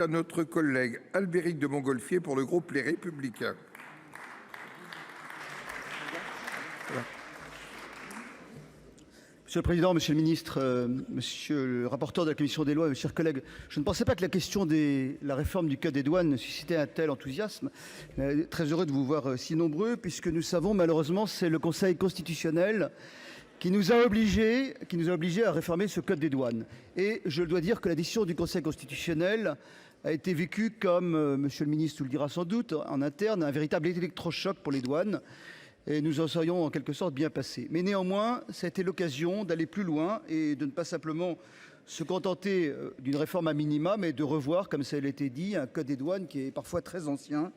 À notre collègue Albéric de Montgolfier pour le groupe Les Républicains. Monsieur le Président, Monsieur le Ministre, Monsieur le rapporteur de la Commission des lois, mes chers collègues, je ne pensais pas que la question de la réforme du Code des douanes suscitait un tel enthousiasme. Très heureux de vous voir si nombreux, puisque nous savons malheureusement c'est le Conseil constitutionnel qui nous a obligés à réformer ce Code des douanes. Et je dois dire que la décision du Conseil constitutionnel a été vécue comme, Monsieur le Ministre vous le dira sans doute, en interne, un véritable électrochoc pour les douanes. Et nous en serions en quelque sorte bien passés. Mais néanmoins, ça a été l'occasion d'aller plus loin et de ne pas simplement se contenter d'une réforme à minima, mais de revoir, comme ça a été dit, un code des douanes qui est parfois très ancien.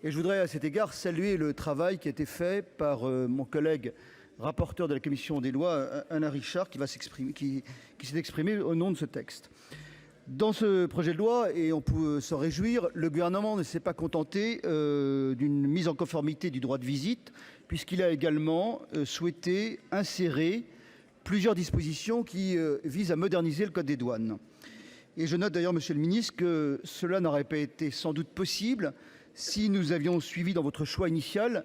Et je voudrais à cet égard saluer le travail qui a été fait par mon collègue rapporteur de la Commission des lois, Alain Richard, qui s'est exprimé au nom de ce texte. Dans ce projet de loi, et on peut s'en réjouir, le gouvernement ne s'est pas contenté d'une mise en conformité du droit de visite, puisqu'il a également souhaité insérer plusieurs dispositions qui visent à moderniser le Code des douanes. Et je note d'ailleurs, Monsieur le Ministre, que cela n'aurait pas été sans doute possible si nous avions suivi dans votre choix initial,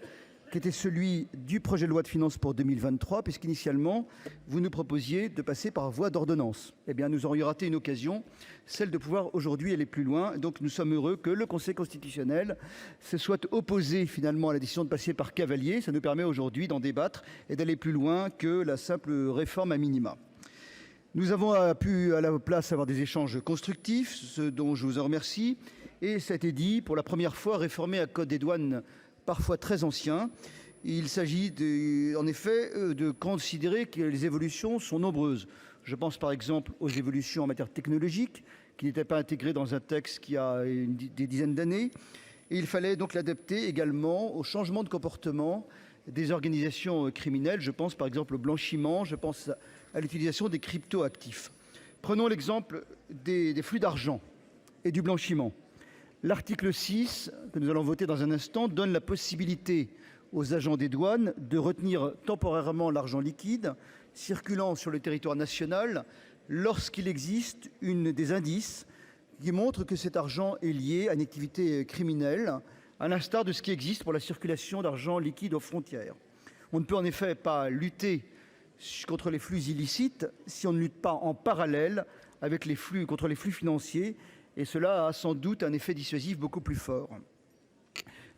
qui était celui du projet de loi de finances pour 2023, puisqu'initialement, vous nous proposiez de passer par voie d'ordonnance. Eh bien, nous aurions raté une occasion, celle de pouvoir aujourd'hui aller plus loin. Donc, nous sommes heureux que le Conseil constitutionnel se soit opposé finalement à la décision de passer par cavalier. Ça nous permet aujourd'hui d'en débattre et d'aller plus loin que la simple réforme à minima. Nous avons pu à la place avoir des échanges constructifs, ce dont je vous en remercie. Et ça a été dit, pour la première fois, réformer un code des douanes parfois très ancien. Il s'agit en effet de considérer que les évolutions sont nombreuses. Je pense par exemple aux évolutions en matière technologique qui n'étaient pas intégrées dans un texte qui a des dizaines d'années. Et il fallait donc l'adapter également au changement de comportement des organisations criminelles. Je pense par exemple au blanchiment, je pense à l'utilisation des cryptoactifs. Prenons l'exemple des flux d'argent et du blanchiment. L'article 6, que nous allons voter dans un instant, donne la possibilité aux agents des douanes de retenir temporairement l'argent liquide circulant sur le territoire national lorsqu'il existe des indices qui montrent que cet argent est lié à une activité criminelle, à l'instar de ce qui existe pour la circulation d'argent liquide aux frontières. On ne peut en effet pas lutter contre les flux illicites si on ne lutte pas en parallèle avec contre les flux financiers. Et cela a sans doute un effet dissuasif beaucoup plus fort.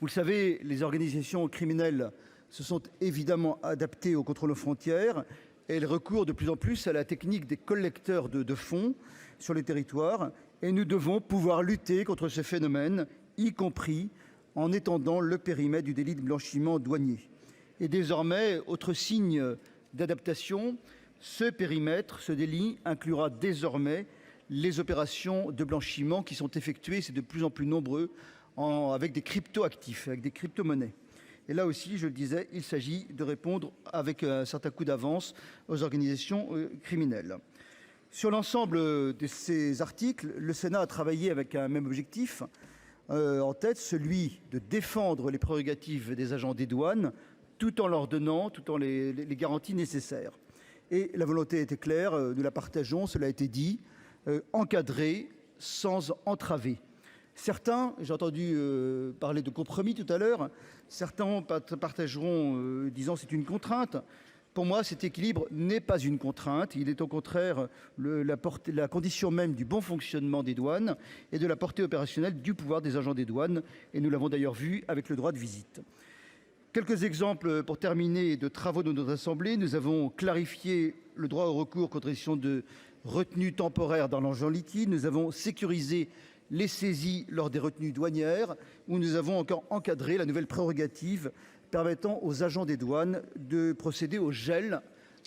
Vous le savez, les organisations criminelles se sont évidemment adaptées au contrôle aux frontières et elles recourent de plus en plus à la technique des collecteurs de fonds sur les territoires. Et nous devons pouvoir lutter contre ce phénomène, y compris en étendant le périmètre du délit de blanchiment douanier. Et désormais, autre signe d'adaptation, ce périmètre, ce délit inclura désormais les opérations de blanchiment qui sont effectuées, c'est de plus en plus nombreux, avec des cryptoactifs, avec des crypto-monnaies. Et là aussi, je le disais, il s'agit de répondre avec un certain coup d'avance aux organisations criminelles. Sur l'ensemble de ces articles, le Sénat a travaillé avec un même objectif en tête, celui de défendre les prérogatives des agents des douanes, tout en leur donnant les garanties nécessaires. Et la volonté était claire, nous la partageons, cela a été dit, encadrer sans entraver. Certains, j'ai entendu parler de compromis tout à l'heure, certains partageront disant c'est une contrainte. Pour moi, cet équilibre n'est pas une contrainte, il est au contraire la condition même du bon fonctionnement des douanes et de la portée opérationnelle du pouvoir des agents des douanes, et nous l'avons d'ailleurs vu avec le droit de visite. Quelques exemples pour terminer de travaux de notre Assemblée. Nous avons clarifié le droit au recours contre condition de retenue temporaire dans l'argent liquide. Nous avons sécurisé les saisies lors des retenues douanières, où nous avons encore encadré la nouvelle prérogative permettant aux agents des douanes de procéder au gel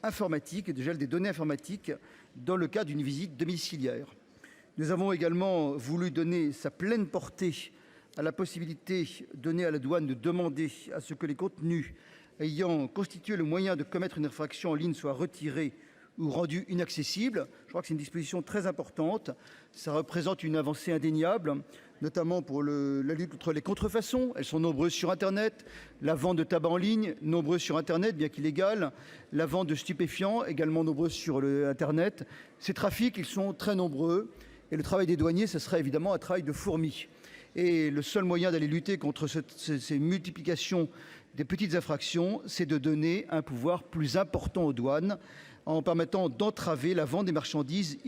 informatique et de gel des données informatiques dans le cas d'une visite domiciliaire. Nous avons également voulu donner sa pleine portée à la possibilité donnée à la douane de demander à ce que les contenus ayant constitué le moyen de commettre une infraction en ligne soient retirés ou rendus inaccessibles. Je crois que c'est une disposition très importante. Ça représente une avancée indéniable, notamment pour la lutte contre les contrefaçons. Elles sont nombreuses sur Internet. La vente de tabac en ligne, nombreuse sur Internet, bien qu'illégale. La vente de stupéfiants, également nombreuse sur Internet. Ces trafics, ils sont très nombreux. Et le travail des douaniers, ce serait évidemment un travail de fourmi. Et le seul moyen d'aller lutter contre ces multiplications des petites infractions, c'est de donner un pouvoir plus important aux douanes en permettant d'entraver la vente des marchandises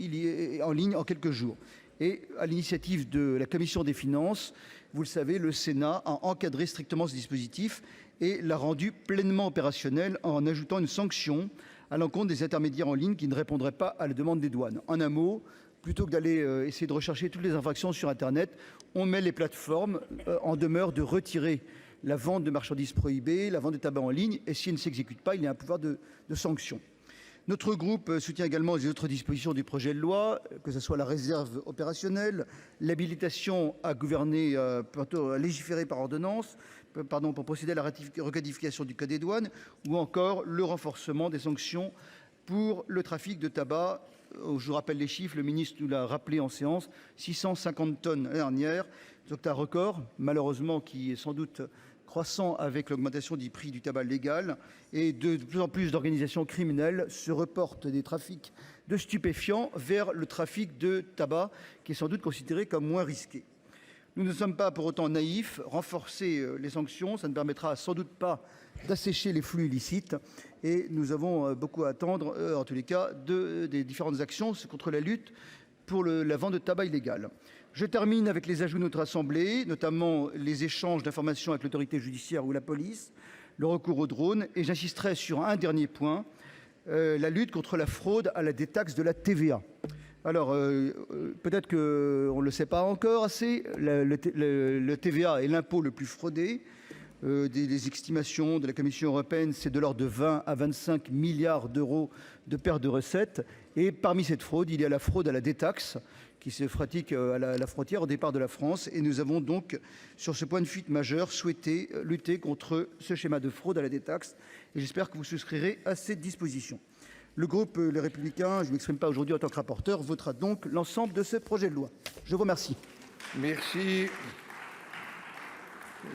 en ligne en quelques jours. Et à l'initiative de la Commission des finances, vous le savez, le Sénat a encadré strictement ce dispositif et l'a rendu pleinement opérationnel en ajoutant une sanction à l'encontre des intermédiaires en ligne qui ne répondraient pas à la demande des douanes. En un mot, plutôt que d'aller essayer de rechercher toutes les infractions sur Internet, on met les plateformes en demeure de retirer la vente de marchandises prohibées, la vente de tabac en ligne, et si elle ne s'exécute pas, il y a un pouvoir de sanction. Notre groupe soutient également les autres dispositions du projet de loi, que ce soit la réserve opérationnelle, l'habilitation à gouverner, à légiférer par ordonnance, pour procéder à la recodification du code des douanes, ou encore le renforcement des sanctions pour le trafic de tabac. Je vous rappelle les chiffres, le ministre nous l'a rappelé en séance, 650 tonnes l'année dernière, c'est un record, malheureusement, qui est sans doute croissant avec l'augmentation du prix du tabac légal, et de plus en plus d'organisations criminelles se reportent des trafics de stupéfiants vers le trafic de tabac, qui est sans doute considéré comme moins risqué. Nous ne sommes pas pour autant naïfs. Renforcer les sanctions, ça ne permettra sans doute pas d'assécher les flux illicites, et nous avons beaucoup à attendre, en tous les cas, des différentes actions contre la lutte pour la vente de tabac illégal. Je termine avec les ajouts de notre Assemblée, notamment les échanges d'informations avec l'autorité judiciaire ou la police, le recours aux drones, et j'insisterai sur un dernier point, la lutte contre la fraude à la détaxe de la TVA. Alors, peut-être qu'on ne le sait pas encore assez, le TVA est l'impôt le plus fraudé. Des estimations de la Commission européenne, c'est de l'ordre de 20 à 25 milliards d'euros de perte de recettes. Et parmi cette fraude, il y a la fraude à la détaxe qui se pratique à la frontière au départ de la France. Et nous avons donc, sur ce point de fuite majeur, souhaité lutter contre ce schéma de fraude à la détaxe. Et j'espère que vous souscrirez à cette disposition. Le groupe Les Républicains, je ne m'exprime pas aujourd'hui en tant que rapporteur, votera donc l'ensemble de ce projet de loi. Je vous remercie. Merci.